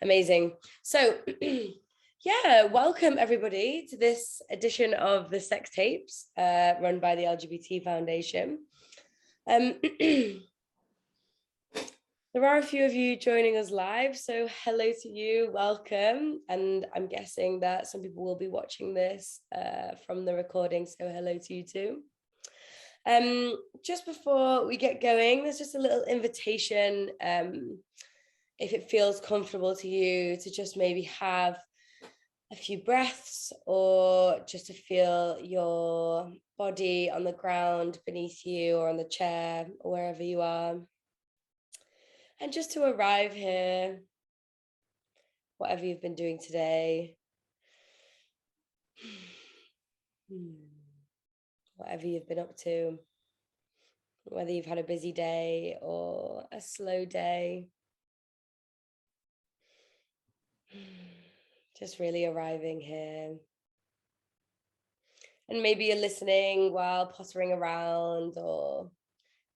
Amazing. So, yeah, welcome everybody to this edition of the Sex Tapes run by the LGBT Foundation. There are a few of you joining us live, so hello to you, welcome. And I'm guessing that some people will be watching this from the recording, so hello to you too. Just before we get going, there's just a little invitation, if it feels comfortable to you, to just maybe have a few breaths or just to feel your body on the ground beneath you or on the chair or wherever you are. And just to arrive here, whatever you've been doing today, whatever you've been up to, whether you've had a busy day or a slow day, just really arriving here. And maybe you're listening while pottering around or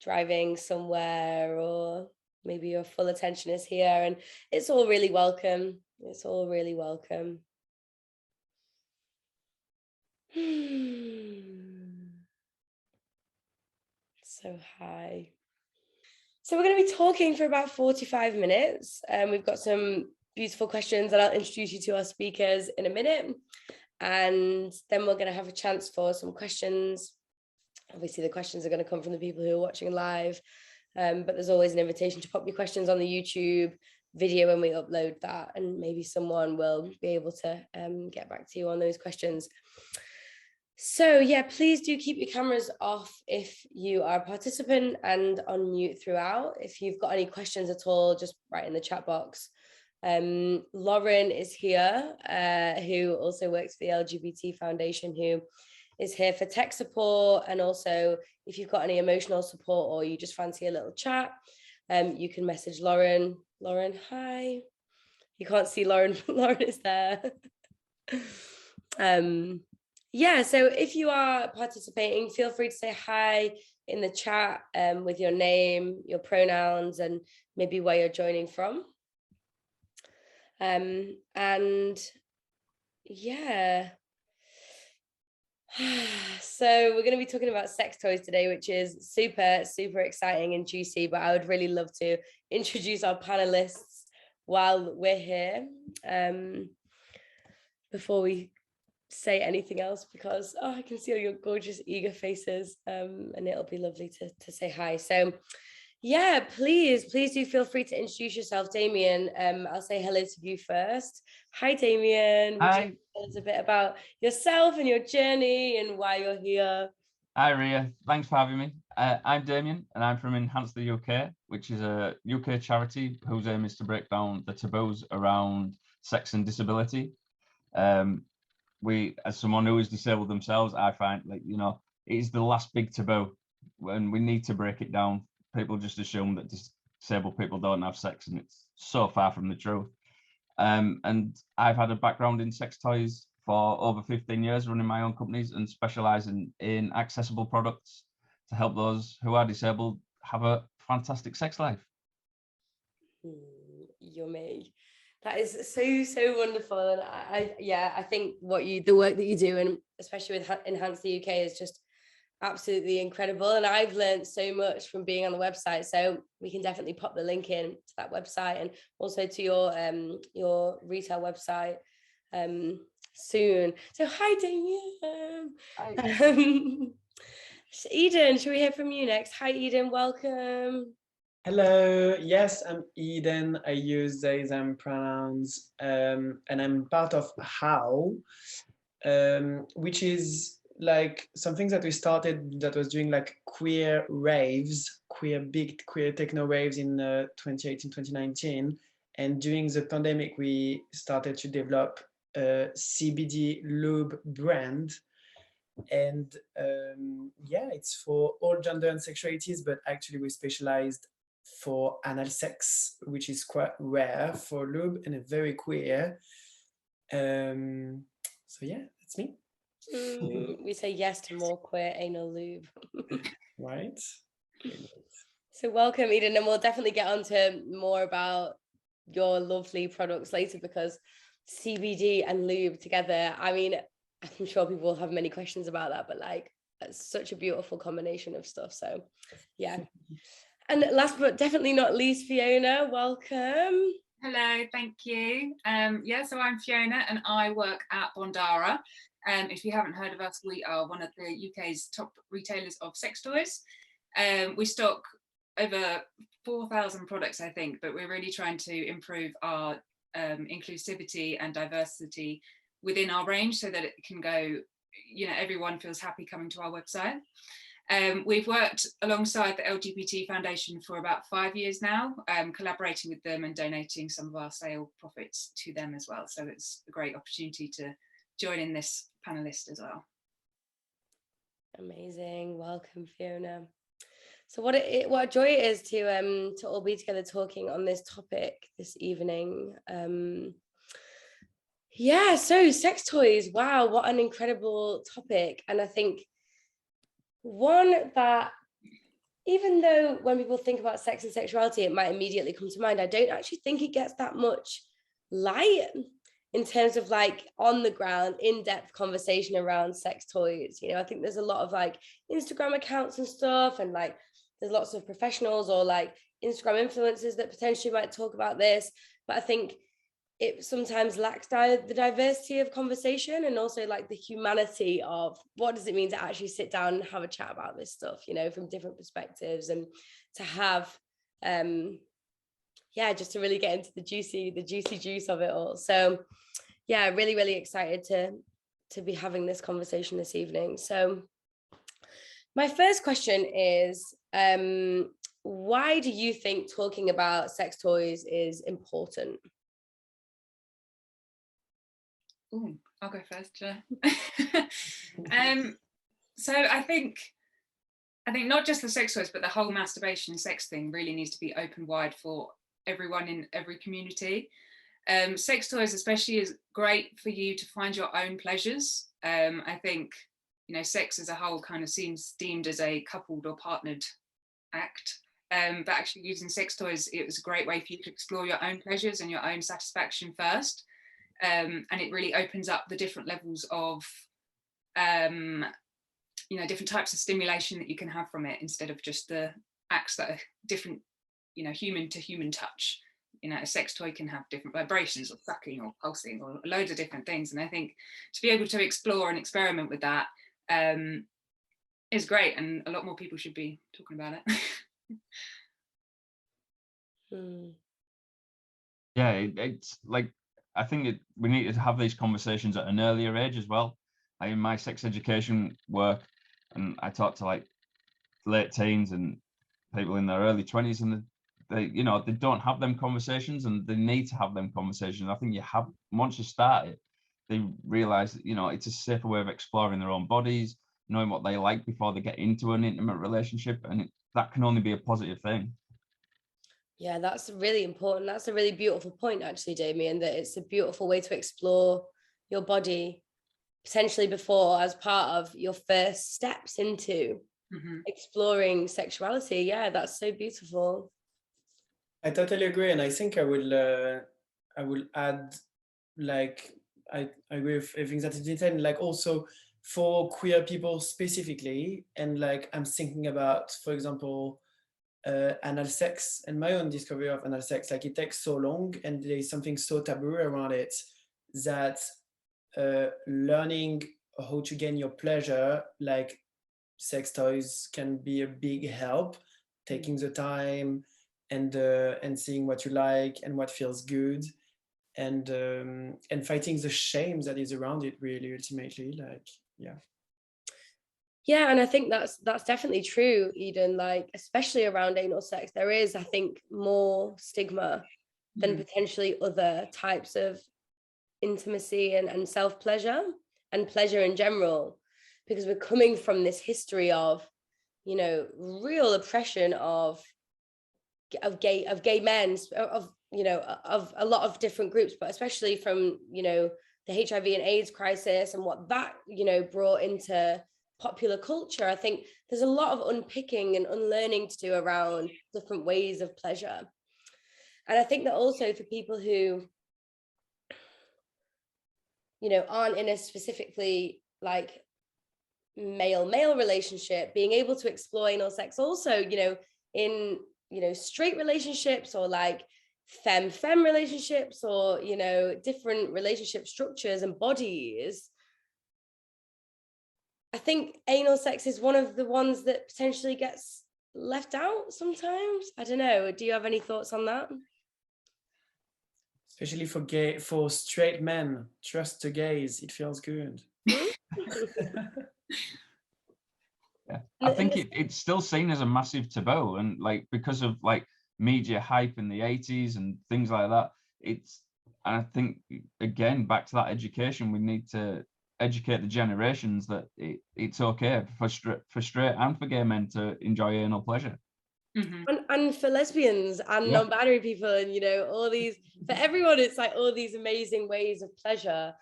driving somewhere, or maybe your full attention is here, and it's all really welcome. It's all really welcome. So hi. So we're going to be talking for about 45 minutes. We've got some beautiful questions that I'll introduce you to our speakers in a minute. And then we're going to have a chance for some questions. Obviously, the questions are going to come from the people who are watching live. But there's always an invitation to pop your questions on the YouTube video when we upload that. And maybe someone will be able to get back to you on those questions. So yeah, please do keep your cameras off if you are a participant and on mute throughout. If you've got any questions at all, just write in the chat box. Lauren is here, who also works for the LGBT Foundation, who is here for tech support. And also, if you've got any emotional support or you just fancy a little chat, you can message Lauren. Lauren, hi. You can't see Lauren, but Lauren is there. Yeah, so if you are participating, feel free to say hi in the chat with your name, your pronouns, and maybe where you're joining from. And yeah, so we're going to be talking about sex toys today, which is super, super exciting and juicy, but I would really love to introduce our panelists while we're here before we say anything else, because I can see all your gorgeous eager faces, and it'll be lovely to say hi. So yeah, please do feel free to introduce yourself. Damian, I'll say hello to you first. Hi Damian. Hi. Would you tell us a bit about yourself and your journey and why you're here? Hi Ria, thanks for having me. I'm Damian and I'm from Enhance the UK, which is a UK charity whose aim is to break down the taboos around sex and disability. As someone who is disabled themselves, I find, like, you know, it is the last big taboo, and we need to break it down. People just assume that disabled people don't have sex, and it's so far from the truth. And I've had a background in sex toys for over 15 years, running my own companies and specialising in accessible products to help those who are disabled have a fantastic sex life. Yummy. That is so wonderful. And I think the work that you do, and especially with Enhance the UK, is just absolutely incredible. And I've learned so much from being on the website, so we can definitely pop the link in to that website and also to your retail website soon. So hi Damian. Hi. Eden, should we hear from you next? Hi Eden, welcome. Hello, yes, I'm Eden. I use they, them pronouns, and I'm part of HOW, which is like something that we started that was doing like queer raves, big queer techno raves in 2018, 2019. And during the pandemic, we started to develop a CBD lube brand. And yeah, it's for all gender and sexualities, but actually we specialized for anal sex, which is quite rare for lube and very queer. So yeah, that's me. We say yes to more queer anal lube. Right. So welcome Eden, and we'll definitely get on to more about your lovely products later, because CBD and lube together, I mean, I'm sure people will have many questions about that, but like, it's such a beautiful combination of stuff. So yeah. And last but definitely not least, Fiona, welcome. Hello, thank you. So I'm Fiona and I work at Bondara. If you haven't heard of us, we are one of the UK's top retailers of sex toys. We stock over 4,000 products, I think, but we're really trying to improve our inclusivity and diversity within our range so that it can go, everyone feels happy coming to our website. We've worked alongside the LGBT Foundation for about 5 years now, collaborating with them and donating some of our sale profits to them as well. So it's a great opportunity to join in this panelist as well. Amazing. Welcome, Fiona. So what a joy it is to all be together talking on this topic this evening. So sex toys, wow, what an incredible topic. And I think one that, even though when people think about sex and sexuality, it might immediately come to mind, I don't actually think it gets that much light in terms of like on the ground, in-depth conversation around sex toys. I think there's a lot of like Instagram accounts and stuff, and like there's lots of professionals or like Instagram influencers that potentially might talk about this, but I think it sometimes lacks the diversity of conversation, and also like the humanity of what does it mean to actually sit down and have a chat about this stuff, from different perspectives, and to have just to really get into the juicy juice of it all. So yeah, really, really excited to be having this conversation this evening. So my first question is, why do you think talking about sex toys is important? Ooh, I'll go first. So I think not just the sex toys, but the whole masturbation sex thing really needs to be open wide for everyone in every community. Sex toys especially is great for you to find your own pleasures. I think, sex as a whole kind of seems deemed as a coupled or partnered act. But actually using sex toys, it was a great way for you to explore your own pleasures and your own satisfaction first. And it really opens up the different levels of, different types of stimulation that you can have from it, instead of just the acts that are different, human to human touch. A sex toy can have different vibrations or sucking or pulsing or loads of different things. And I think to be able to explore and experiment with that is great. And a lot more people should be talking about it. Yeah, it's like, I think we need to have these conversations at an earlier age as well. In my sex education work, and I talk to like late teens and people in their early 20s, and they don't have them conversations, and they need to have them conversations. I think once you start it, they realize that it's a safer way of exploring their own bodies, knowing what they like before they get into an intimate relationship, and that can only be a positive thing. Yeah, that's really important. That's a really beautiful point, actually, Damian, that it's a beautiful way to explore your body, potentially before, as part of your first steps into exploring sexuality. Yeah, that's so beautiful. I totally agree. And I think I will add, like, I agree with everything that is said, like also for queer people specifically. And like, I'm thinking about, for example, anal sex and my own discovery of anal sex. Like, it takes so long and there's something so taboo around it that learning how to gain your pleasure, like sex toys, can be a big help. Taking the time and seeing what you like and what feels good, and fighting the shame that is around it, really, ultimately. Like, yeah, and I think that's definitely true, Eden. Like, especially around anal sex, there is, I think, more stigma than potentially other types of intimacy and self-pleasure and pleasure in general, because we're coming from this history of, real oppression of gay men, of a lot of different groups, but especially from the HIV and AIDS crisis and what that brought into popular culture. I think there's a lot of unpicking and unlearning to do around different ways of pleasure. And I think that also for people who, you know, aren't in a specifically like male relationship, being able to explore anal sex also, you know, in, you know, straight relationships or like femme relationships, or, you know, different relationship structures and bodies, I think anal sex is one of the ones that potentially gets left out sometimes. I don't know. Do you have any thoughts on that? Especially for straight men, trust the gays. It feels good. Yeah, I think it's still seen as a massive taboo, and like because of like media hype in the 80s and things like that, and I think again back to that education, we need to educate the generations that it's okay for straight and for gay men to enjoy anal pleasure. And for lesbians and non-binary people, and, you know, all these, for everyone, it's like all these amazing ways of pleasure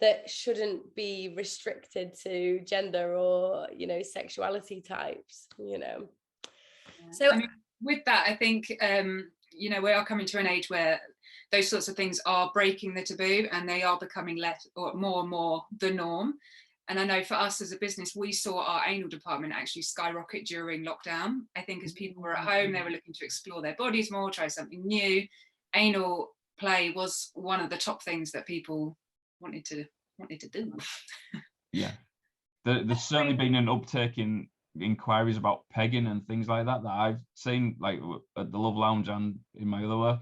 that shouldn't be restricted to gender or, you know, sexuality types, you know. So I mean, with that, I think, you know, we are coming to an age where those sorts of things are breaking the taboo, and they are becoming less or more and more the norm. And I know for us as a business, we saw our anal department actually skyrocket during lockdown. I think as people were at home, they were looking to explore their bodies more, try something new. Anal play was one of the top things that people wanted to do. Yeah, there's certainly been an uptake in inquiries about pegging and things like that I've seen, like at the Love Lounge and in my other work.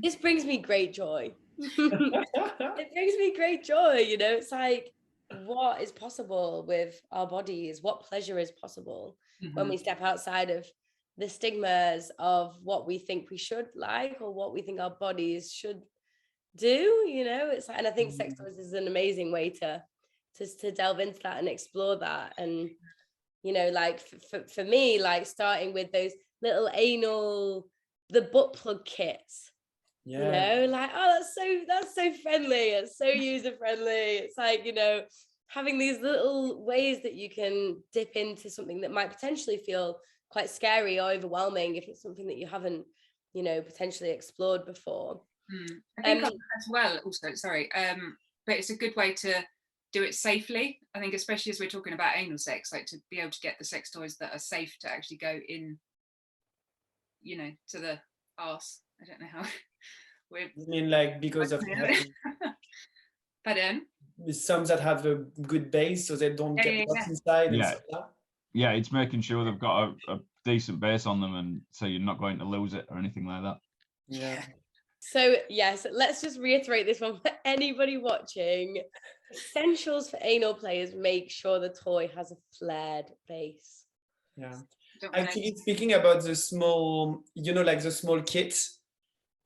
This brings me great joy. It brings me great joy, you know. It's like, what is possible with our bodies, what pleasure is possible when we step outside of the stigmas of what we think we should like or what we think our bodies should do, you know. It's like, and I think sex toys is an amazing way to delve into that and explore that. And, you know, like for me, like starting with those little anal, the butt plug kits, you know, like, oh, that's so friendly, it's so user friendly. It's like, you know, having these little ways that you can dip into something that might potentially feel quite scary or overwhelming if it's something that you haven't, you know, potentially explored before. I think as well also, sorry, but it's a good way to do it safely. I think especially as we're talking about anal sex, like to be able to get the sex toys that are safe to actually go in, you know, to the arse. I don't know how. I mean, like, because of pardon? Some that have a good base so they don't get lost inside. Yeah, it's making sure they've got a decent base on them, and so you're not going to lose it or anything like that. Yeah. So yes, let's just reiterate this one for anybody watching. Essentials for anal play is make sure the toy has a flared base. Yeah. Actually, speaking about the small, you know, like the small kits,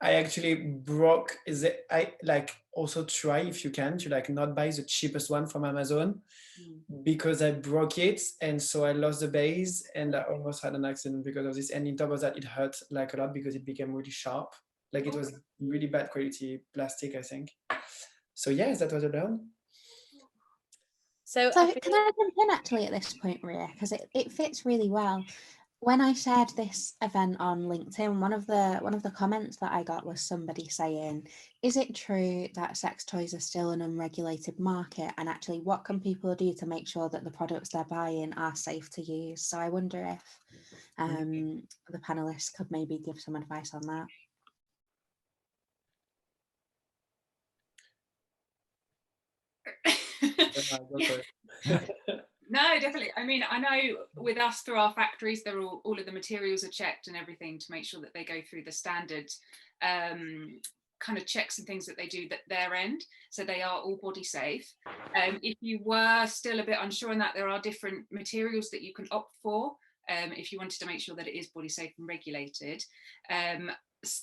I actually broke I like also try, if you can, to like not buy the cheapest one from Amazon because I broke it, and so I lost the base and I almost had an accident because of this. And on top of that, it hurt like a lot because it became really sharp. Like it was really bad quality plastic, I think. So yes, that was a learn. So can I jump in actually at this point, Ria, because it fits really well. When I shared this event on LinkedIn, one of the comments that I got was somebody saying, is it true that sex toys are still an unregulated market? And actually, what can people do to make sure that the products they're buying are safe to use? So I wonder if the panelists could maybe give some advice on that. No, definitely. I mean, I know with us through our factories, they're all of the materials are checked and everything to make sure that they go through the standard kind of checks and things that they do at their end. So they are all body safe. If you were still a bit unsure on that, there are different materials that you can opt for if you wanted to make sure that it is body safe and regulated.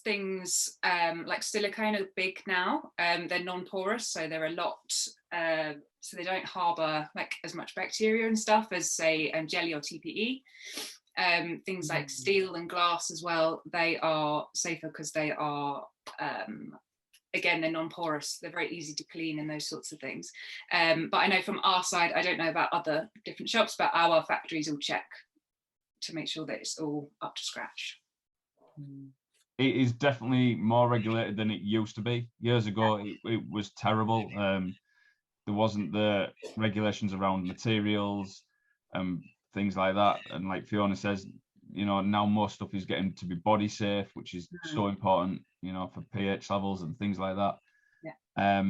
Things like silicone are big now. They're non-porous, so they're a lot so they don't harbor like as much bacteria and stuff as say jelly or TPE. Things like steel and glass as well, they are safer because they are again, they're non-porous, they're very easy to clean and those sorts of things. But I know from our side, I don't know about other different shops, but our factories will check to make sure that it's all up to scratch. it is definitely more regulated than it used to be. Years ago, it was terrible. There wasn't the regulations around materials and things like that. And like Fiona says, you know, now most stuff is getting to be body safe, which is so important, you know, for pH levels and things like that. Yeah.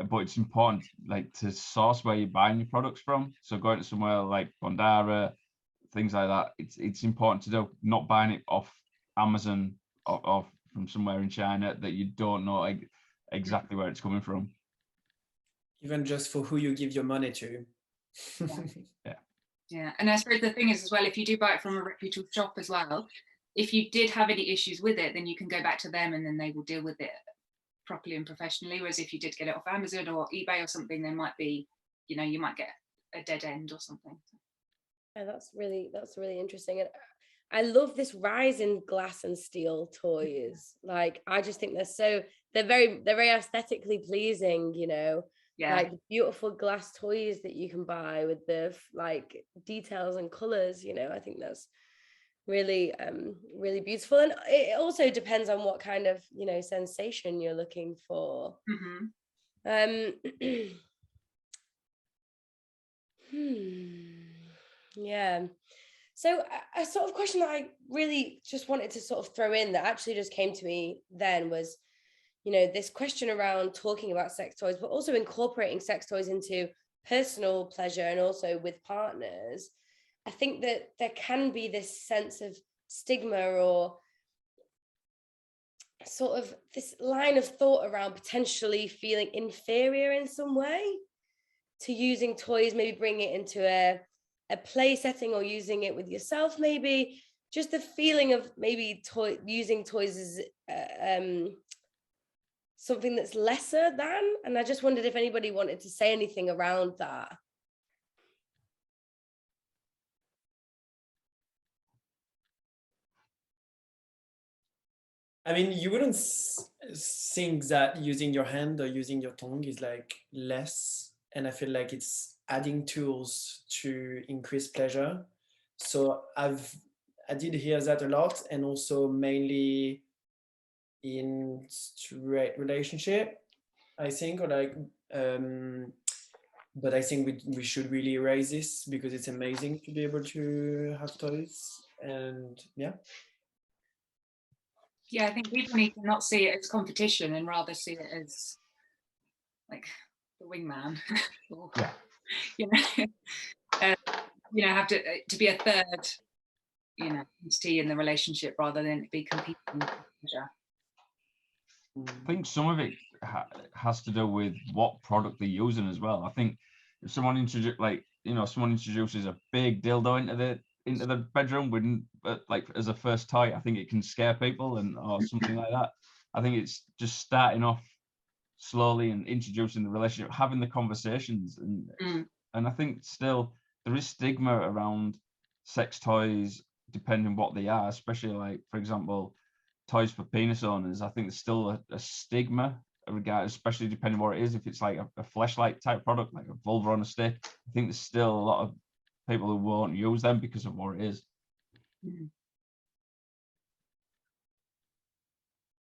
But it's important, like, to source where you're buying your products from. So going to somewhere like Bondara, things like that, it's important to do, not buying it off Amazon or from somewhere in China that you don't know exactly where it's coming from. Even just for who you give your money to. Yeah, and I suppose the thing is as well, if you do buy it from a reputable shop as well, if you did have any issues with it, then you can go back to them and then they will deal with it properly and professionally. Whereas if you did get it off Amazon or eBay or something, there might be, you know, you might get a dead end or something. Yeah, that's really interesting. And I love this rise in glass and steel toys. Like, I just think they're very aesthetically pleasing, you know. Yeah. Like beautiful glass toys that you can buy with the like details and colors, you know. I think that's really really beautiful, and it also depends on what kind of, you know, sensation you're looking for. Yeah. So a sort of question that I really just wanted to sort of throw in that actually just came to me then was, you know, this question around talking about sex toys, but also incorporating sex toys into personal pleasure and also with partners. I think that there can be this sense of stigma or sort of this line of thought around potentially feeling inferior in some way to using toys, maybe bring it into a play setting or using it with yourself, maybe just the feeling of maybe using toys as something that's lesser than. And I just wondered if anybody wanted to say anything around that. I mean, you wouldn't think that using your hand or using your tongue is like less, and I feel like it's adding tools to increase pleasure. So I did hear that a lot, and also mainly in straight relationship, I think, or like but I think we should really raise this because it's amazing to be able to have toys. And yeah, I think people need to not see it as competition and rather see it as like the wingman. You know, have to be a third, you know, entity in the relationship rather than be competing with pleasure. I think some of it has to do with what product they're using as well. I think if someone introduces a big dildo into the bedroom with like as a first toy, I think it can scare people or something like that. I think it's just starting off slowly and introducing the relationship, having the conversations, and I think still there is stigma around sex toys depending what they are, especially like, for example, toys for penis owners. I think there's still a stigma regard, especially depending what it is. If it's like a fleshlight type product, like a vulva on a stick, I think there's still a lot of people who won't use them because of what it is.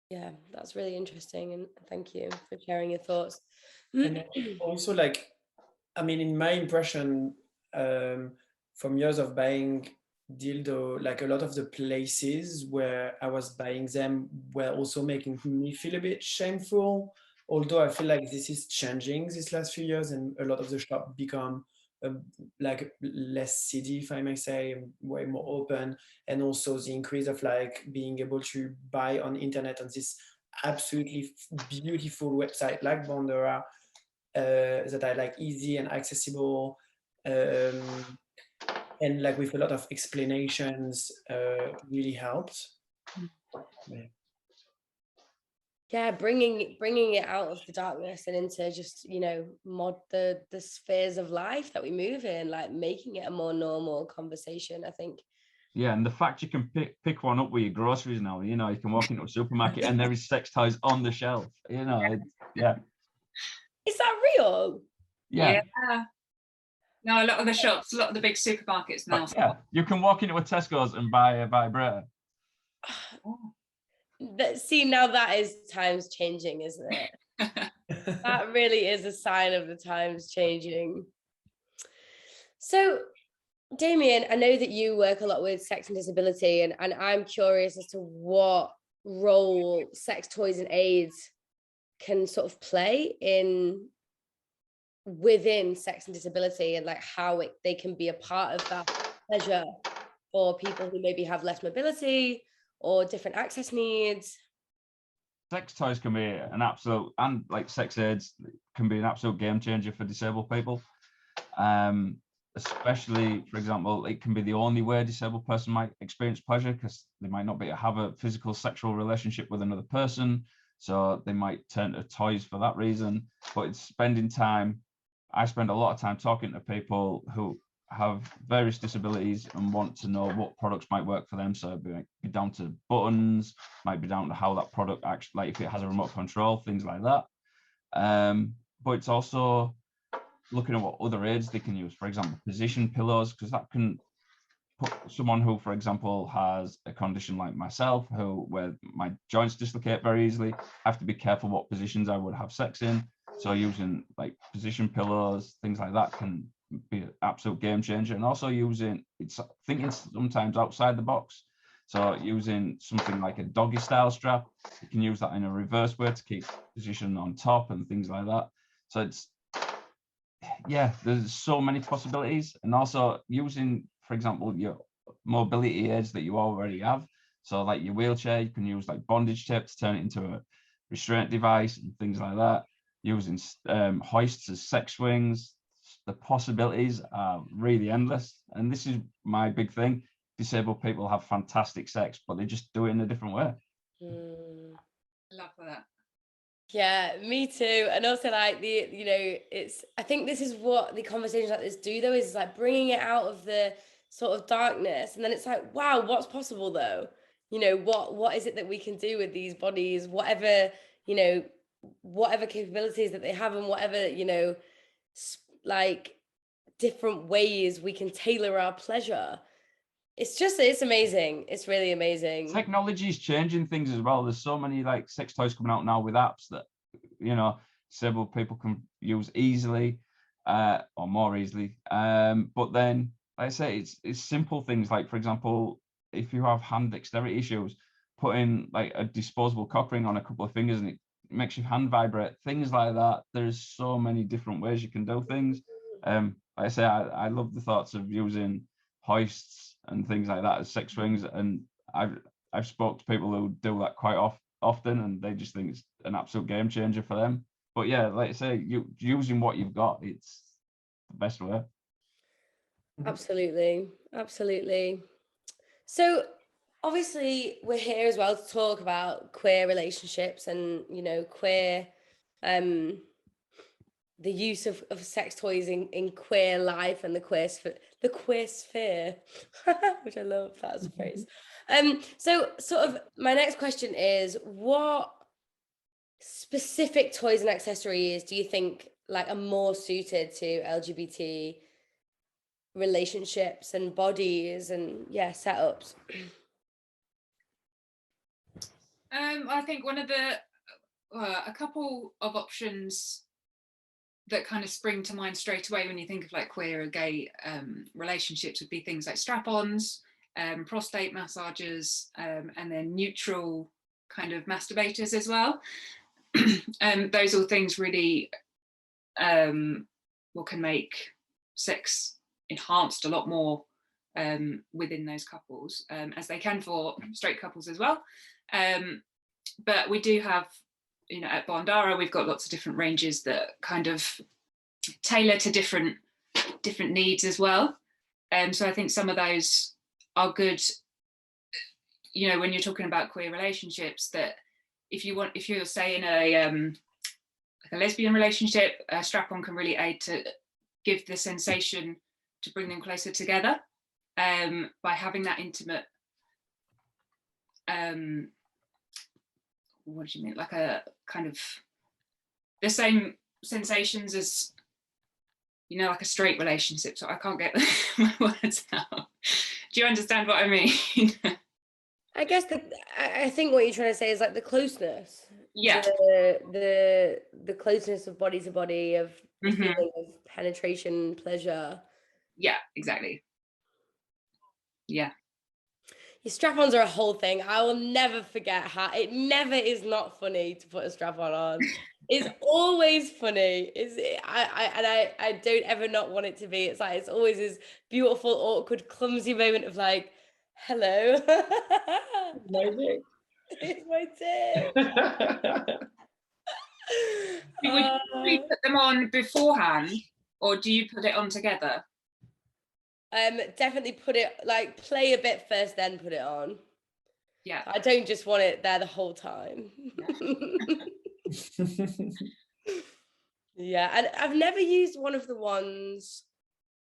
Yeah, that's really interesting, and thank you for sharing your thoughts. And also, like, I mean, in my impression, from years of buying dildo, like a lot of the places where I was buying them were also making me feel a bit shameful. Although I feel like this is changing these last few years, and a lot of the shop become like less seedy, if I may say, way more open, and also the increase of like being able to buy on internet on this absolutely beautiful website like Bondora, that are like easy and accessible, and like with a lot of explanations, really helped. Yeah, bringing it out of the darkness and into just, you know, the spheres of life that we move in, like making it a more normal conversation, I think. Yeah, and the fact you can pick one up with your groceries now, you know, you can walk into a supermarket and there is sex toys on the shelf, you know. Yeah. Is that real? Yeah. No, a lot of the shops, a lot of the big supermarkets now. Yeah, you can walk into a Tesco's and buy a vibrator. See, now that is times changing, isn't it? That really is a sign of the times changing. So, Damian, I know that you work a lot with sex and disability, and I'm curious as to what role sex toys and aids can sort of play within sex and disability, and like how they can be a part of that pleasure for people who maybe have less mobility or different access needs. Sex toys can be an absolute, and like sex aids can be an absolute game changer for disabled people. Especially, for example, it can be the only way a disabled person might experience pleasure, because they might not have a physical sexual relationship with another person, so they might turn to toys for that reason. But it's spending time. I spend a lot of time talking to people who have various disabilities and want to know what products might work for them. So it might be down to buttons, might be down to how that product actually, like if it has a remote control, things like that. But it's also looking at what other aids they can use. For example, position pillows, because that can put someone who, for example, has a condition like myself, where my joints dislocate very easily, I have to be careful what positions I would have sex in. So using like position pillows, things like that can be an absolute game changer. And also thinking sometimes outside the box. So using something like a doggy style strap, you can use that in a reverse way to keep position on top and things like that. So there's so many possibilities. And also using, for example, your mobility aids that you already have. So like your wheelchair, you can use like bondage tape to turn it into a restraint device and things like that. Using hoists as sex swings, the possibilities are really endless. And this is my big thing. Disabled people have fantastic sex, but they just do it in a different way. I love that. Yeah, me too. And also like I think this is what the conversations like this do though, is like bringing it out of the sort of darkness. And then it's like, wow, what's possible though? What is it that we can do with these bodies, whatever capabilities that they have, and whatever, like different ways we can tailor our pleasure. It's amazing. It's really amazing. Technology is changing things as well. There's so many like sex toys coming out now with apps that, disabled people can use easily, or more easily. But then, like I say, it's simple things like, for example, if you have hand dexterity issues, putting like a disposable cock ring on a couple of fingers and it makes your hand vibrate, things like that. There's so many different ways you can do things. Like I say, I love the thoughts of using hoists and things like that as sex swings, and I've spoke to people who do that quite often, and they just think it's an absolute game changer for them. But yeah, like I say, using what you've got, it's the best way. Absolutely. So obviously we're here as well to talk about queer relationships and queer the use of sex toys in queer life and the queer sphere, which I love that as a phrase. So sort of my next question is, what specific toys and accessories do you think like are more suited to LGBT relationships and bodies and setups? I think one of a couple of options that kind of spring to mind straight away when you think of like queer or gay relationships would be things like strap-ons, prostate massagers, and then neutral kind of masturbators as well. Those are things really can make sex enhanced a lot more within those couples, as they can for straight couples as well. But we do have, at Bondara, we've got lots of different ranges that kind of tailor to different needs as well. So I think some of those are good, when you're talking about queer relationships, that if you're say in a lesbian relationship, a strap-on can really aid to give the sensation to bring them closer together, by having that intimate, what do you mean, like a kind of the same sensations as, like a straight relationship. So I can't get my words out. Do you understand what I mean? I guess I think what you're trying to say is like the closeness. Yeah. The closeness of body to body, of the Mhm. feeling of penetration, pleasure. Yeah, exactly. Yeah. Your strap-ons are a whole thing. I will never forget how it never is not funny to put a strap-on on. It's always funny. I don't ever not want it to be. It's like it's always this beautiful, awkward, clumsy moment of like, hello. My dick. It's my dick. Would you put them on beforehand, or do you put it on together? Definitely put it, like, play a bit first, then put it on. Yeah. I don't just want it there the whole time. Yeah, and I've never used one of the ones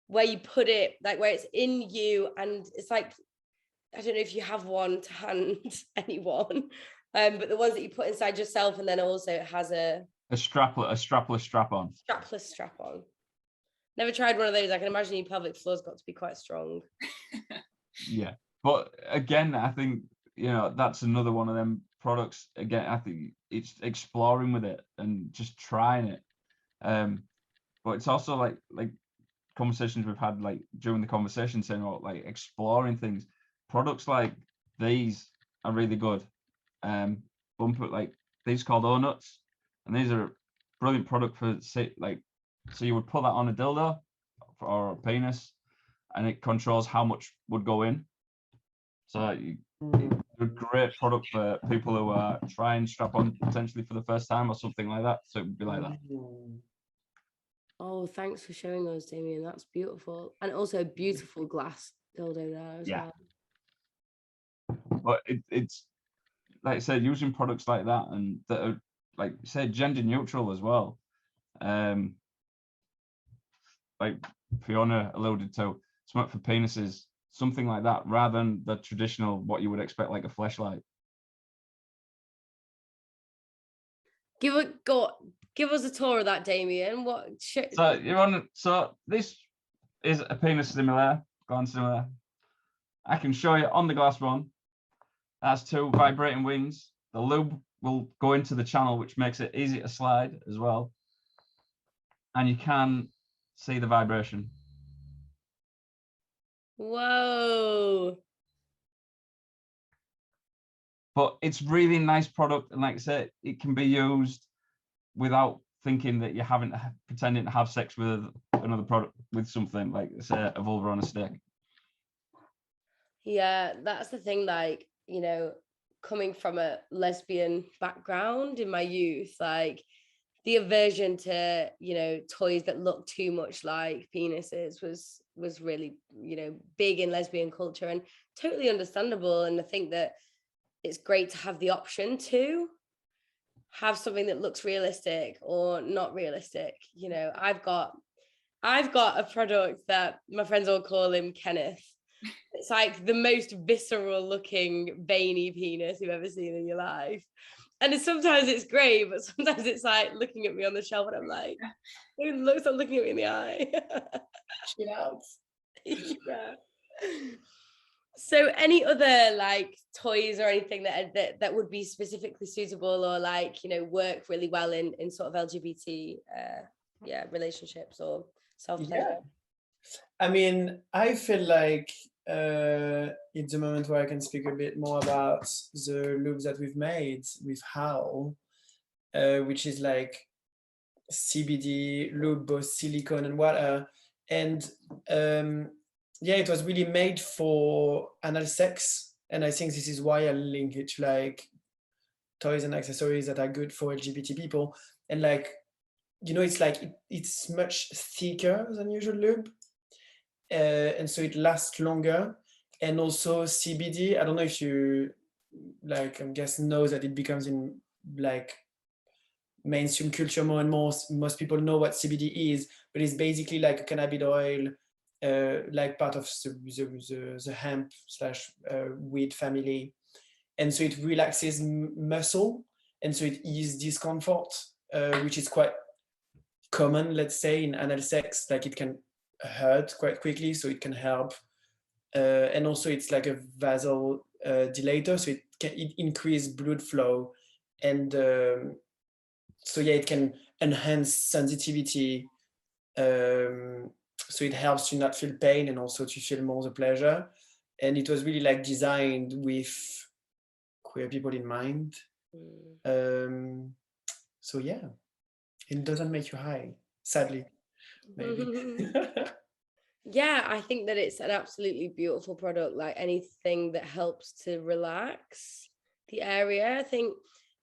where you put it, like, where it's in you and it's like, I don't know if you have one to hand anyone, but the ones that you put inside yourself, and then also it has a strapless strap-on. strapless strap-on. Never tried one of those. I can imagine your pelvic floor's got to be quite strong. Yeah, but again, I think, you know, that's another one of them products. Again, I think it's exploring with it and just trying it. But it's also like conversations we've had, like during the conversation, saying about like exploring things. Products like these are really good. Bumper, like these called O-Nuts, and these are a brilliant product for, say, like, so you would put that on a dildo or a penis, and it controls how much would go in. So it's a great product for people who are trying strap on potentially for the first time or something like that. So it would be like that. Oh, thanks for showing us, Damian. That's beautiful. And also beautiful glass dildo there as well. But it's like I said, using products like that and that are, like say, gender neutral as well. Like Fiona alluded to, smart for penises, something like that, rather than the traditional what you would expect, like a fleshlight. Give us a tour of that, Damian. So this is a penis stimulator, gland stimulator. I can show you on the glass one. That's 2 vibrating wings. The lube will go into the channel, which makes it easy to slide as well. And you can see the vibration. Whoa. But it's really nice product, and like I said, it can be used without thinking that you're pretending to have sex with another product, with something like, say, a vulva on a stick. Yeah, that's the thing, like, you know, coming from a lesbian background in my youth, like the aversion to, you know, toys that look too much like penises was really, you know, big in lesbian culture, and totally understandable. And I think that it's great to have the option to have something that looks realistic or not realistic. You know, I've got a product that my friends all call him Kenneth. It's like the most visceral looking veiny penis you've ever seen in your life. And sometimes it's great, but sometimes it's like looking at me on the shelf and I'm like, it looks like looking at me in the eye. Chill out. Yeah. So any other like toys or anything that would be specifically suitable or like, you know, work really well in sort of LGBT relationships or self-pleasure? Yeah. I mean, I feel like it's the moment where I can speak a bit more about the loops that we've made with How, which is like CBD lube, both silicone and water. And yeah, it was really made for anal sex. And I think this is why I link it to like toys and accessories that are good for LGBT people. And like, you know, it's like, it's much thicker than usual lube. And so it lasts longer. And also CBD, I don't know if you, like, I guess knows that it becomes in like mainstream culture more and more. Most people know what CBD is, but it's basically like a cannabis oil, like part of the hemp / weed family. And so it relaxes muscle, and so it eases discomfort, which is quite common, let's say, in anal sex. Like it can hurt quite quickly, so it can help. And also it's like a dilator, so it increase blood flow, and so yeah, it can enhance sensitivity, so it helps you not feel pain and also to feel more the pleasure. And it was really like designed with queer people in mind. So yeah, it doesn't make you high, sadly, maybe. Yeah, I think that it's an absolutely beautiful product, like anything that helps to relax the area. I think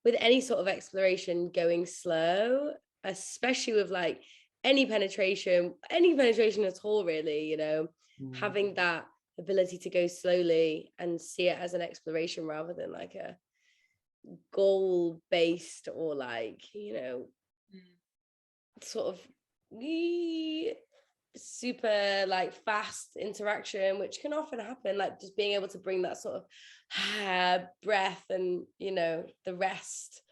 with any sort of exploration, going slow, especially with like any penetration at all, really, you know, having that ability to go slowly and see it as an exploration rather than like a goal based or like, you know, sort of super like fast interaction, which can often happen, like just being able to bring that sort of breath and, you know, the rest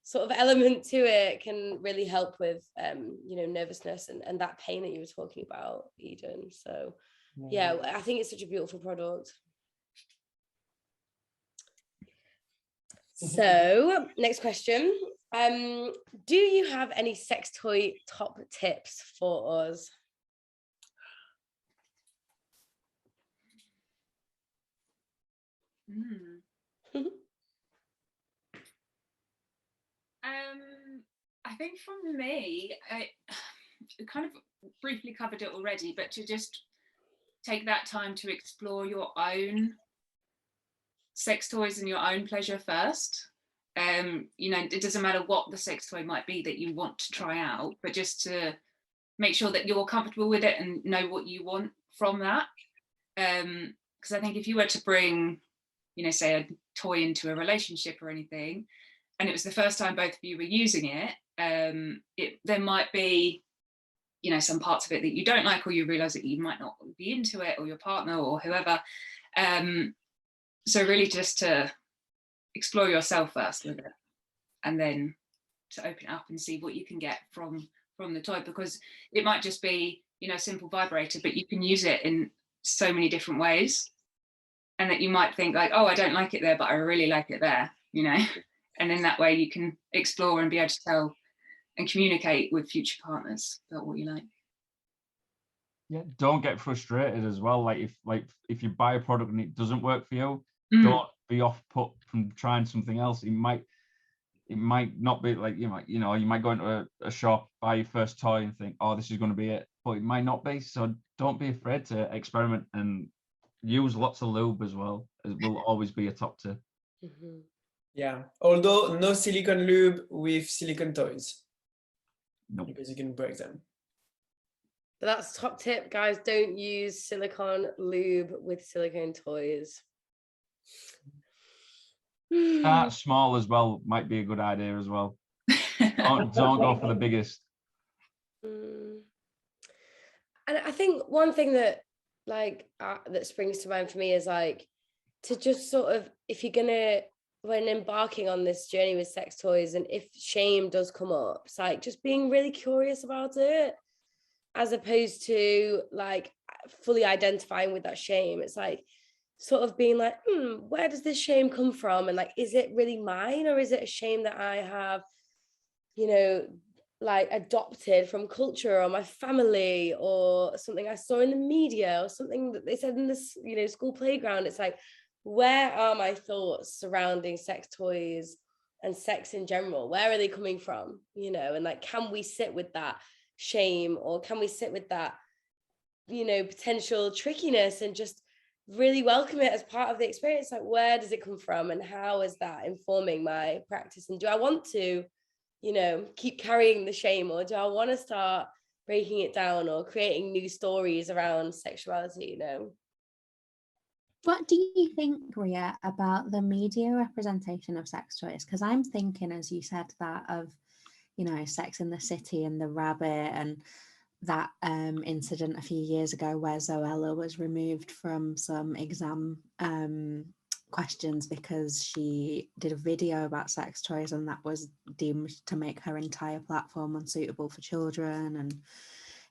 sort of element to it can really help with you know, nervousness and that pain that you were talking about, Eden. So yeah, I think it's such a beautiful product. So next question, do you have any sex toy top tips for us? I think from me, I kind of briefly covered it already, but to just take that time to explore your own sex toys and your own pleasure first. You know, it doesn't matter what the sex toy might be that you want to try out, but just to make sure that you're comfortable with it and know what you want from that. Because I think if you were to bring, you know, say a toy into a relationship or anything, and it was the first time both of you were using it, there might be, you know, some parts of it that you don't like, or you realize that you might not be into it, or your partner or whoever. So really just to explore yourself first with it, and then to open it up and see what you can get from the toy, because it might just be, you know, a simple vibrator, but you can use it in so many different ways, and that you might think like, oh, I don't like it there, but I really like it there, you know. And in that way you can explore and be able to tell and communicate with future partners about what you like. Yeah, don't get frustrated as well. Like if you buy a product and it doesn't work for you, don't be off put from trying something else. It might not be like, you might go into a shop, buy your first toy and think, oh, this is going to be it, but it might not be. So don't be afraid to experiment and use lots of lube as well. It will always be a top tip. Yeah, although no silicone lube with silicone toys. Nope. Because you can break them. But that's top tip, guys. Don't use silicone lube with silicone toys. Start small as well, might be a good idea as well. Don't go for the biggest. And I think one thing that like that springs to mind for me is like to just sort of, if you're gonna, when embarking on this journey with sex toys, and if shame does come up, it's like just being really curious about it, as opposed to like fully identifying with that shame. It's like sort of being like, where does this shame come from? And like, is it really mine, or is it a shame that I have, you know, like adopted from culture or my family, or something I saw in the media, or something that they said in this, you know, school playground? It's like, where are my thoughts surrounding sex toys and sex in general? Where are they coming from? You know, and like, can we sit with that shame, or can we sit with that, you know, potential trickiness and just really welcome it as part of the experience? Like, where does it come from, and how is that informing my practice? And do I want to, you know, keep carrying the shame, or do I want to start breaking it down or creating new stories around sexuality, you know? What do you think, Ria, about the media representation of sex toys? Because I'm thinking, as you said, that of, you know, Sex and the City and the rabbit, and that incident a few years ago where Zoella was removed from some exam questions because she did a video about sex toys, and that was deemed to make her entire platform unsuitable for children. And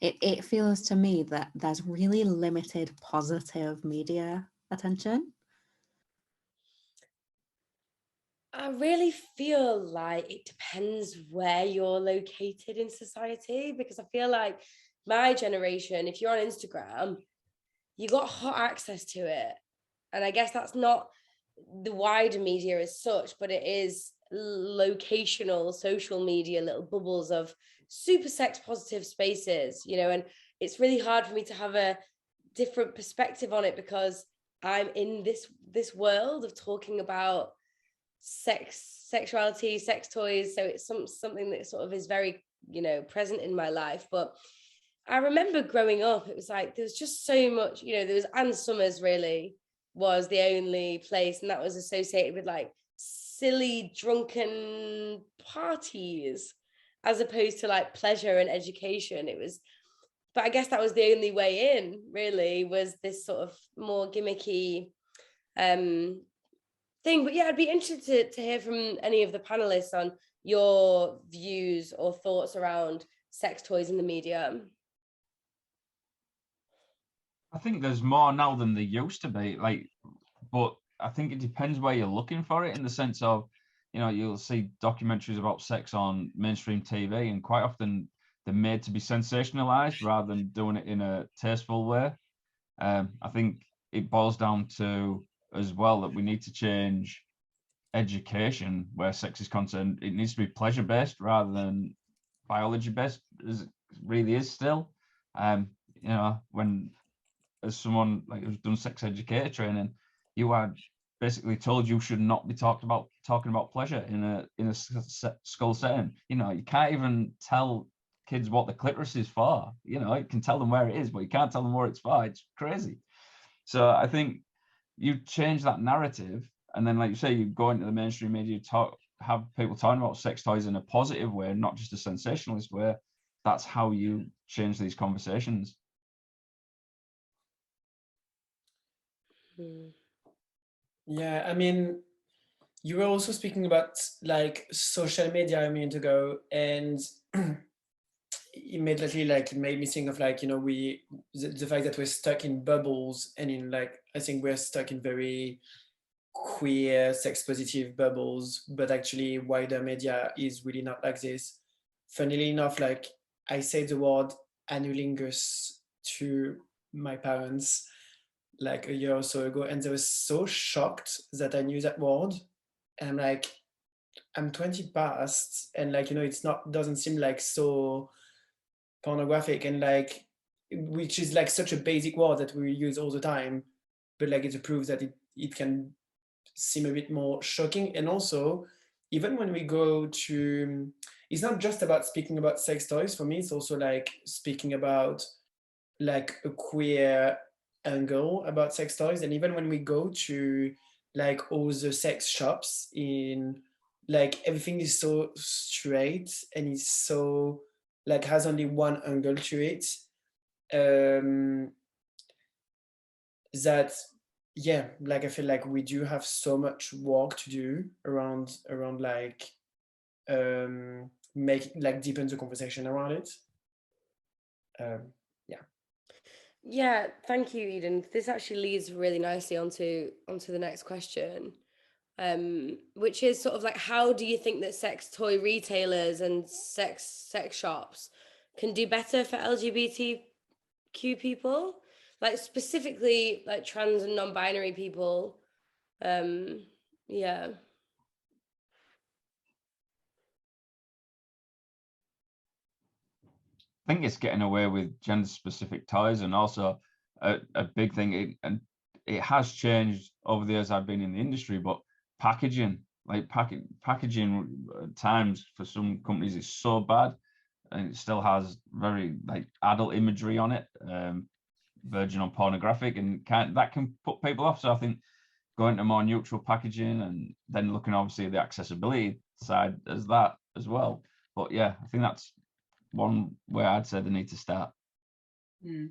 it feels to me that there's really limited positive media attention. I really feel like it depends where you're located in society, because I feel like my generation, if you're on Instagram, you got hot access to it. And I guess that's not the wider media as such, but it is locational social media, little bubbles of super sex positive spaces, you know, and it's really hard for me to have a different perspective on it, because I'm in this world of talking about sexuality, sex toys, so it's something that sort of is very, you know, present in my life. But I remember growing up, it was like there was just so much, you know, there was Ann Summers really was the only place, and that was associated with like silly drunken parties as opposed to like pleasure and education. It was, but I guess that was the only way in, really, was this sort of more gimmicky thing. But yeah, I'd be interested to hear from any of the panelists on your views or thoughts around sex toys in the media. I think there's more now than there used to be, like, but I think it depends where you're looking for it, in the sense of, you know, you'll see documentaries about sex on mainstream TV, and quite often they're made to be sensationalized rather than doing it in a tasteful way. I think it boils down to as well that we need to change education where sex is concerned. It needs to be pleasure based rather than biology based, as it really is still. You know, when, as someone like who's done sex educator training, you are basically told you should not be talking about pleasure in a school setting. You know, you can't even tell kids what the clitoris is for. You know, you can tell them where it is, but you can't tell them where it's for. It's crazy. So I think you change that narrative, and then, like you say, you go into the mainstream media, have people talking about sex toys in a positive way, not just a sensationalist way. That's how you change these conversations. Yeah, I mean, you were also speaking about like social media a minute ago, and immediately like it made me think of like, you know, the fact that we're stuck in bubbles, and in like, I think we're stuck in very queer sex positive bubbles, but actually wider media is really not like this. Funnily enough, like I said the word annulingus to my parents like a year or so ago, and they were so shocked that I knew that word. And I'm like, I'm 20 past, and like, you know, it's not, doesn't seem like so pornographic, and like, which is like such a basic word that we use all the time, but like it's a proof that it can seem a bit more shocking. And also, even when we go to, it's not just about speaking about sex toys. For me, it's also like speaking about like a queer angle about sex toys. And even when we go to like all the sex shops, in like everything is so straight, and it's so like has only one angle to it, that yeah, like I feel like we do have so much work to do around like make like deepen the conversation around it. Yeah, thank you, Eden. This actually leads really nicely onto the next question, which is sort of like, how do you think that sex toy retailers and sex shops can do better for LGBTQ people, like specifically like trans and non-binary people? Yeah. I think it's getting away with gender-specific toys, and also a big thing. And it has changed over the years I've been in the industry, but packaging, like packaging, at times for some companies is so bad, and it still has very like adult imagery on it, verging on pornographic, and that can put people off. So I think going to more neutral packaging, and then looking obviously at the accessibility side as that as well. But yeah, I think that's one where I'd say they need to start. I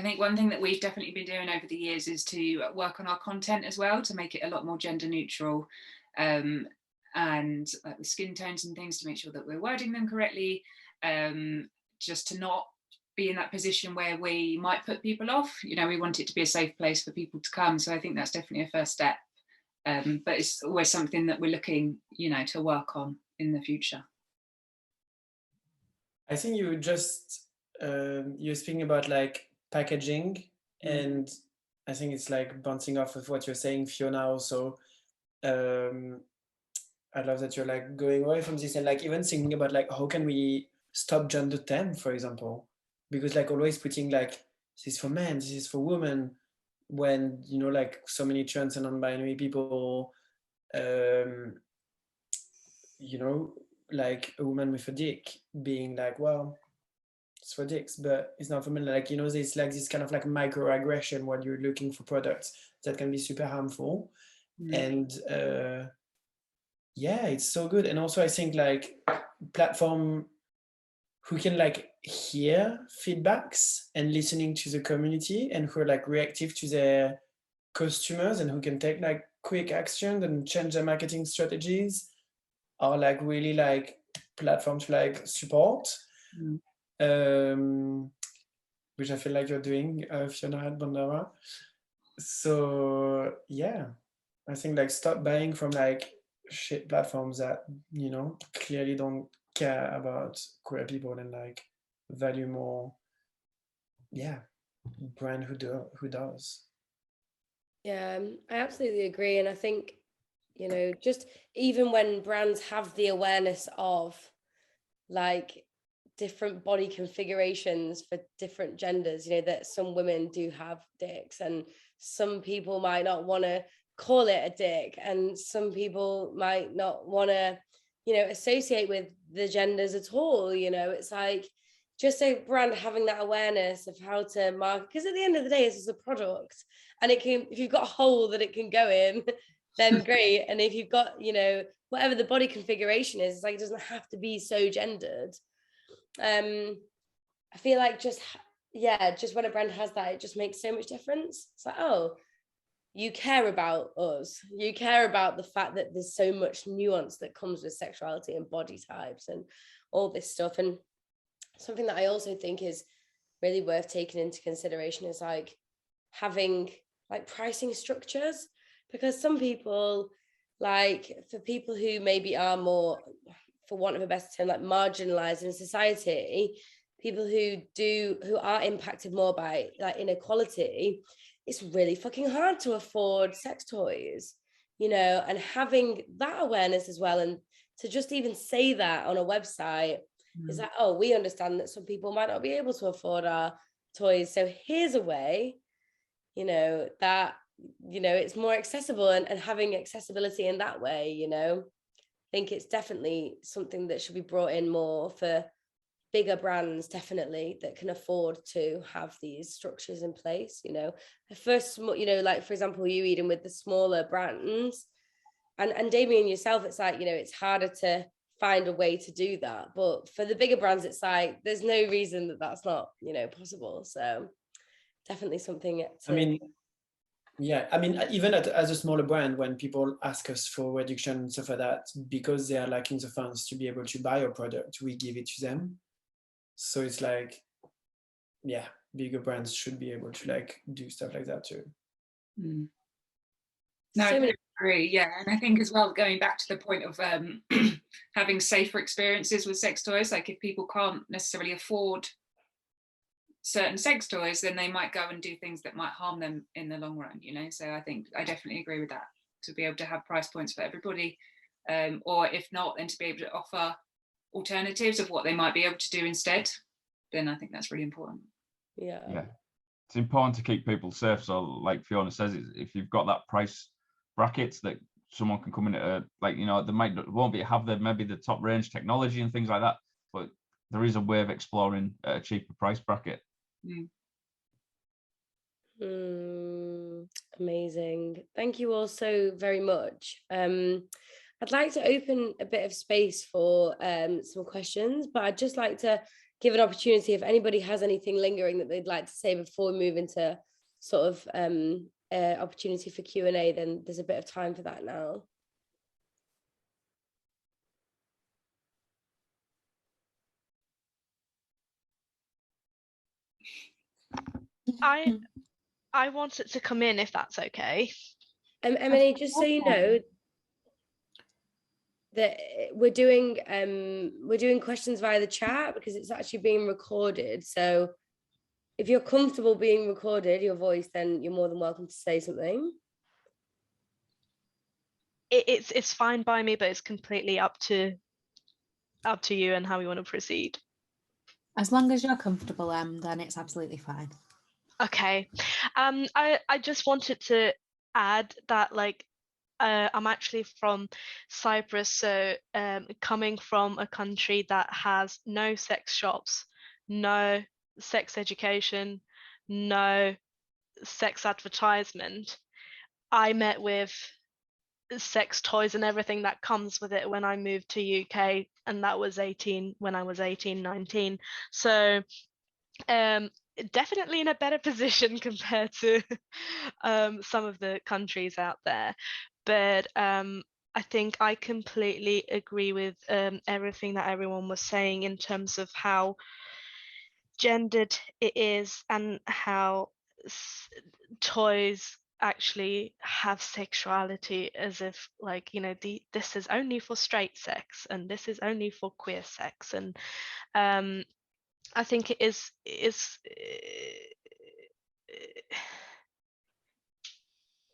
think one thing that we've definitely been doing over the years is to work on our content as well, to make it a lot more gender neutral, and with skin tones and things, to make sure that we're wording them correctly, just to not be in that position where we might put people off. You know, we want it to be a safe place for people to come. So I think that's definitely a first step. but it's always something that we're looking, to work on in the future. I think you just you're speaking about like packaging, and I think it's like bouncing off of what you're saying, Fiona. Also, I love that you're like going away from this and like even thinking about like how can we stop gender term, for example, because like always putting like this is for men, this is for women, when like so many trans and non-binary people, like a woman with a dick being like, well, it's for dicks, but it's not for men. Like, there's like this kind of like microaggression when you're looking for products that can be super harmful. And yeah, it's so good. And also I think like platform who can like hear feedbacks and listening to the community, and who are like reactive to their customers, and who can take like quick action and change their marketing strategies, are like really like platforms like support, which I feel like you're doing, Fiona at Bandara. So yeah, I think like stop buying from like shit platforms that clearly don't care about queer people, and like value more brand who does. Yeah, I absolutely agree. And I think just even when brands have the awareness of like different body configurations for different genders, that some women do have dicks, and some people might not want to call it a dick, and some people might not want to associate with the genders at all. It's like just a brand having that awareness of how to market, because at the end of the day, this is a product, and it can, if you've got a hole that it can go in, then great. And if you've got whatever the body configuration is, it's like it doesn't have to be so gendered. I feel like just when a brand has that, it just makes so much difference. It's like, oh, you care about us, you care about the fact that there's so much nuance that comes with sexuality and body types and all this stuff. And something that I also think is really worth taking into consideration is like having like pricing structures, because some people, like for people who maybe are more, for want of a better term, like marginalized in society, people who are impacted more by like inequality, it's really fucking hard to afford sex toys, and having that awareness as well, and to just even say that on a website is like, oh, we understand that some people might not be able to afford our toys, so here's a way, that it's more accessible, and having accessibility in that way, I think it's definitely something that should be brought in more for bigger brands, definitely, that can afford to have these structures in place. First, like for example, you, Eden, with the smaller brands, and Damian yourself, it's like, it's harder to find a way to do that, but for the bigger brands, it's like there's no reason that that's not possible. So definitely something to... I mean, even as a smaller brand, when people ask us for reduction and stuff like that, because they are lacking the funds to be able to buy a product, we give it to them. So it's like, bigger brands should be able to like do stuff like that too. No, I agree. Yeah, and I think as well, going back to the point of having safer experiences with sex toys, like if people can't necessarily afford certain sex toys, then they might go and do things that might harm them in the long run, so I think I definitely agree with that, to be able to have price points for everybody, or if not, then to be able to offer alternatives of what they might be able to do instead, then I think that's really important. Yeah, it's important to keep people safe. So like Fiona says, if you've got that price brackets that someone can come in at they won't have maybe the top range technology and things like that, but there is a way of exploring a cheaper price bracket. Amazing. Thank you all so very much. I'd like to open a bit of space for some questions, but I'd just like to give an opportunity if anybody has anything lingering that they'd like to say before we move into sort of opportunity for Q&A, then there's a bit of time for that now. I wanted to come in, if that's okay. Emily, just so you know, that we're doing questions via the chat because it's actually being recorded. So if you're comfortable being recorded, your voice, then you're more than welcome to say something. It's fine by me, but it's completely up to you and how you want to proceed. As long as you're comfortable, then it's absolutely fine. Okay. I just wanted to add that, like, I'm actually from Cyprus, so coming from a country that has no sex shops, no sex education, no sex advertisement, I met with sex toys and everything that comes with it when I moved to UK, and that was when I was 18, 19. So definitely in a better position compared to some of the countries out there. But I think I completely agree with everything that everyone was saying in terms of how gendered it is and how toys actually have sexuality as if, like, you know, this is only for straight sex and this is only for queer sex. And I think it is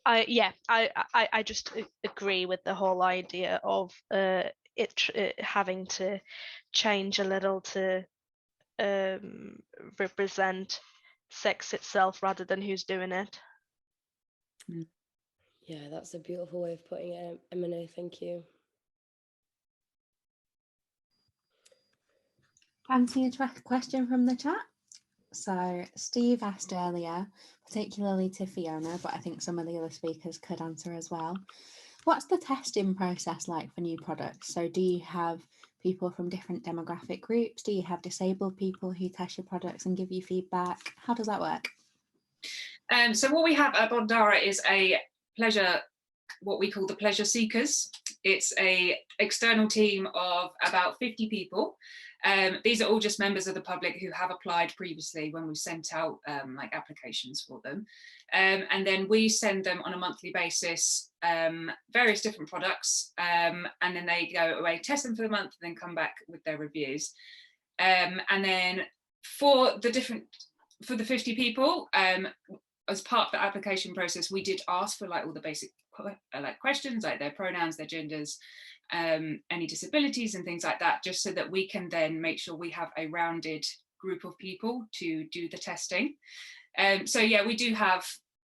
I just agree with the whole idea of it having to change a little to represent sex itself rather than who's doing it. Yeah, that's a beautiful way of putting it, Emily. Thank you. Fancy a question from the chat. So Steve asked earlier, particularly to Fiona, but I think some of the other speakers could answer as well. What's the testing process like for new products? So do you have people from different demographic groups? Do you have disabled people who test your products and give you feedback? How does that work? So what we have at Bondara is what we call the pleasure seekers. It's a external team of about 50 people. These are all just members of the public who have applied previously when we sent out like applications for them. And then we send them on a monthly basis various different products, and then they go away, test them for the month, and then come back with their reviews. And then for the 50 people, as part of the application process, we did ask for like all the basic like questions, like their pronouns, their genders, any disabilities and things like that, just so that we can then make sure we have a rounded group of people to do the testing. So yeah, we do have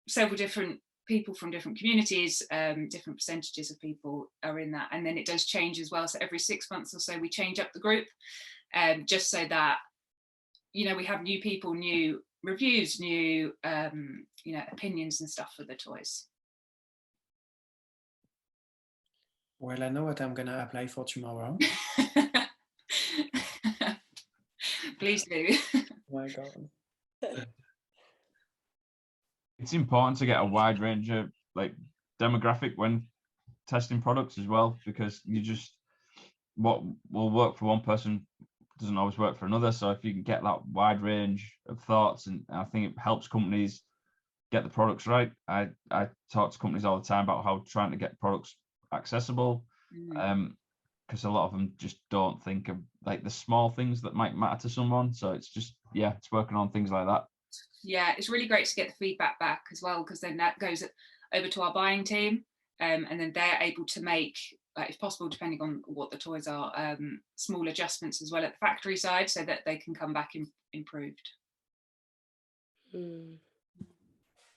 several different people from different communities, different percentages of people are in that, and then it does change as well. So every 6 months or so we change up the group, just so that, you know, we have new people, new reviews, new you know, opinions and stuff for the toys. Well, I know what I'm gonna apply for tomorrow. Please do. Oh my God. It's important to get a wide range of like demographic when testing products as well, because what will work for one person doesn't always work for another. So if you can get that wide range of thoughts, and I think it helps companies get the products right. I talk to companies all the time about how trying to get products accessible, because a lot of them just don't think of like the small things that might matter to someone. So it's just, yeah, it's working on things like that. Yeah, it's really great to get the feedback back as well, because then that goes over to our buying team, and then they're able to make, if possible, depending on what the toys are, small adjustments as well at the factory side, so that they can come back improved.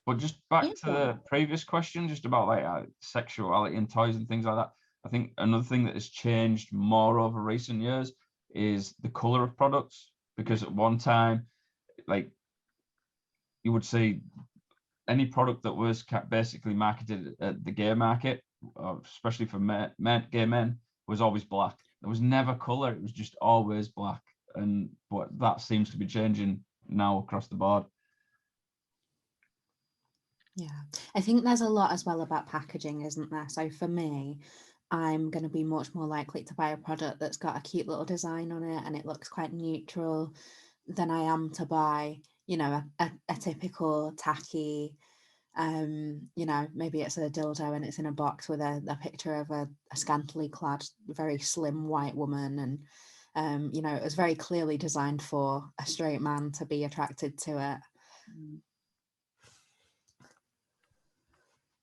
But just back to the previous question, just about like sexuality and toys and things like that. I think another thing that has changed more over recent years is the color of products, because at one time, like, you would see any product that was basically marketed at the gay market, especially for gay men, was always black. There was never color; it was just always black. But that seems to be changing now across the board. Yeah, I think there's a lot as well about packaging, isn't there? So for me, I'm going to be much more likely to buy a product that's got a cute little design on it and it looks quite neutral than I am to buy, you know, a typical tacky You know, maybe it's a dildo and it's in a box with a picture of a scantily clad, very slim white woman, and you know, it was very clearly designed for a straight man to be attracted to it.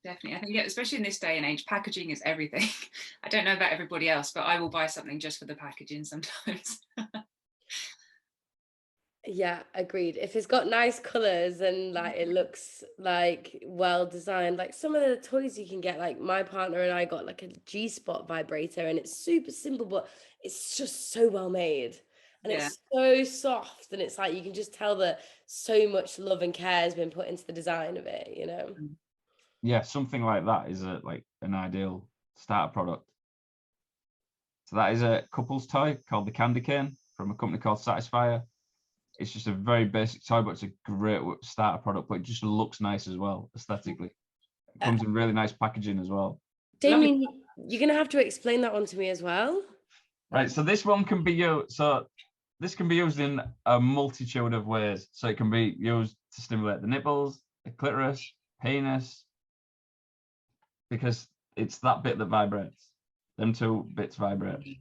Definitely. I think, especially in this day and age, packaging is everything. I don't know about everybody else, but I will buy something just for the packaging sometimes. Yeah, agreed. If it's got nice colors and like it looks like well designed, like some of the toys you can get, like my partner and I got like a G-spot vibrator, and it's super simple, but it's just so well made, and Yeah. it's so soft, and it's like you can just tell that so much love and care has been put into the design of it, you know. Yeah, something like that is like an ideal starter product. So that is a couple's toy called the Candy Cane from a company called Satisfyer. It's just a very basic toy, but it's a great starter product, but it just looks nice as well, aesthetically. It comes in really nice packaging as well. Damien, you're going to have to explain that one to me as well. Right, so this one can be used, this can be used in a multitude of ways. So it can be used to stimulate the nipples, the clitoris, penis, because it's that bit that vibrates. Them two bits vibrate.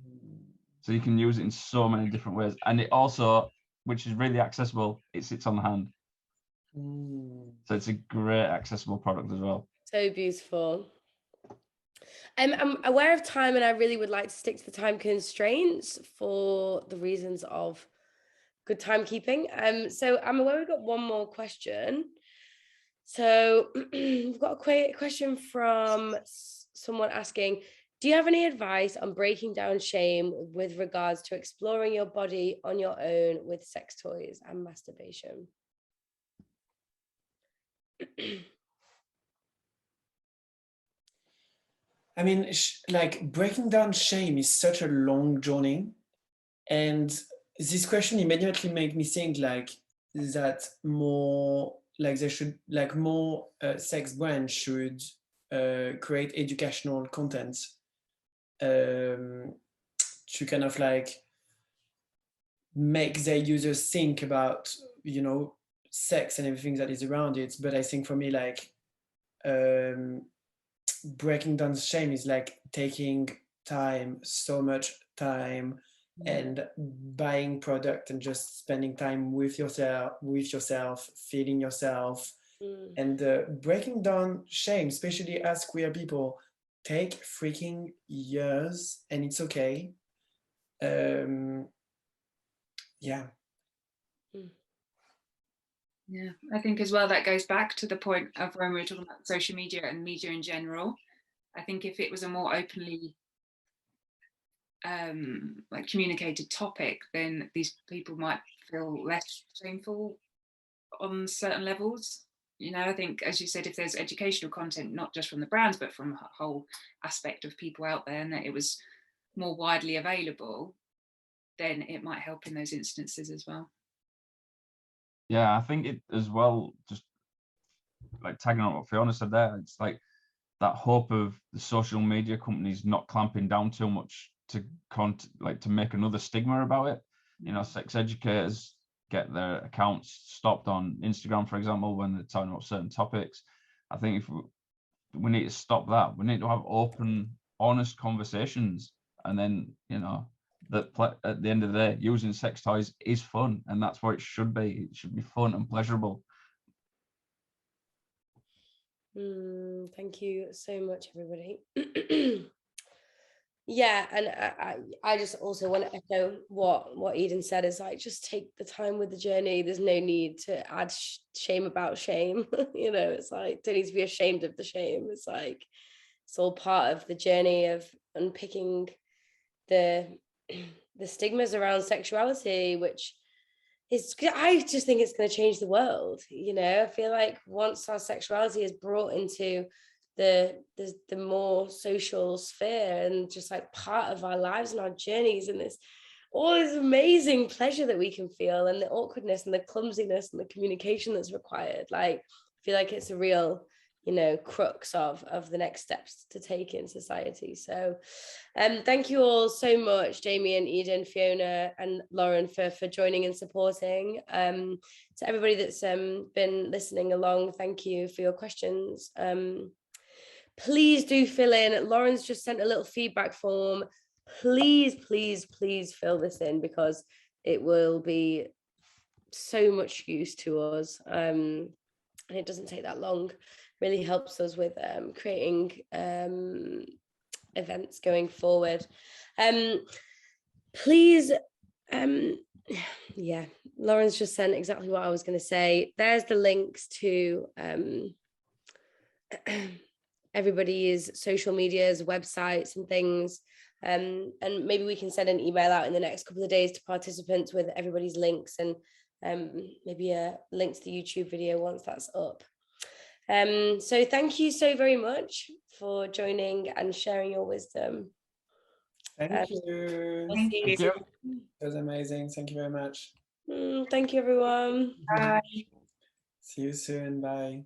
So you can use it in so many different ways. And it also, which is really accessible, it sits on the hand. So it's a great accessible product as well. So beautiful. I'm aware of time, and I really would like to stick to the time constraints for the reasons of good timekeeping. So I'm aware we've got one more question. So we've got a question from someone asking, do you have any advice on breaking down shame with regards to exploring your body on your own with sex toys and masturbation? I mean, like breaking down shame is such a long journey. And this question immediately made me think like that more, like there should, like more sex brands should create educational content to kind of like make their users think about, you know, sex and everything that is around it. But I think for me, like breaking down the shame is like taking time, so much time, and buying product and just spending time with yourself, feeling yourself, and breaking down shame, especially as queer people, take freaking years, and it's okay. Yeah. Yeah, I think as well that goes back to the point of when we were talking about social media and media in general. I think if it was a more openly like communicated topic, then these people might feel less shameful on certain levels. You know, I think, as you said, if there's educational content, not just from the brands, but from a whole aspect of people out there, and that it was more widely available, then it might help in those instances as well. Yeah, I think it as well, just like tagging on what Fiona said there, it's like that hope of the social media companies not clamping down too much to make another stigma about it. You know, sex educators get their accounts stopped on Instagram, for example, when they're talking about certain topics. I think if we need to stop that. We need to have open, honest conversations, and then, you know, that at the end of the day, using sex toys is fun, and that's what it should be. It should be fun and pleasurable. Thank you so much, everybody. Yeah, and I just also want to echo what Eden said, is like, just take the time with the journey. There's no need to add shame about shame. You know, it's like, don't need to be ashamed of the shame. It's like, it's all part of the journey of unpicking the stigmas around sexuality, which is, I just think it's going to change the world. You know, I feel like once our sexuality is brought into the more social sphere and just like part of our lives and our journeys, and this all this amazing pleasure that we can feel, and the awkwardness and the clumsiness and the communication that's required, like, I feel like it's a real crux of the next steps to take in society. So thank you all so much, Damian, Eden, Fiona and Lauren for joining and supporting. To everybody that's been listening along, thank you for your questions. Please do fill in. Lauren's just sent a little feedback form. Please fill this in, because it will be so much use to us, and it doesn't take that long. Really helps us with creating events going forward. Please, yeah, Lauren's just sent exactly what I was going to say. There's the links to everybody's social medias, websites and things. And maybe we can send an email out in the next couple of days to participants with everybody's links, and maybe a link to the YouTube video once that's up. So thank you so very much for joining and sharing your wisdom. Thank you. We'll see you soon. It was amazing. Thank you very much. Thank you, everyone. Bye. See you soon. Bye.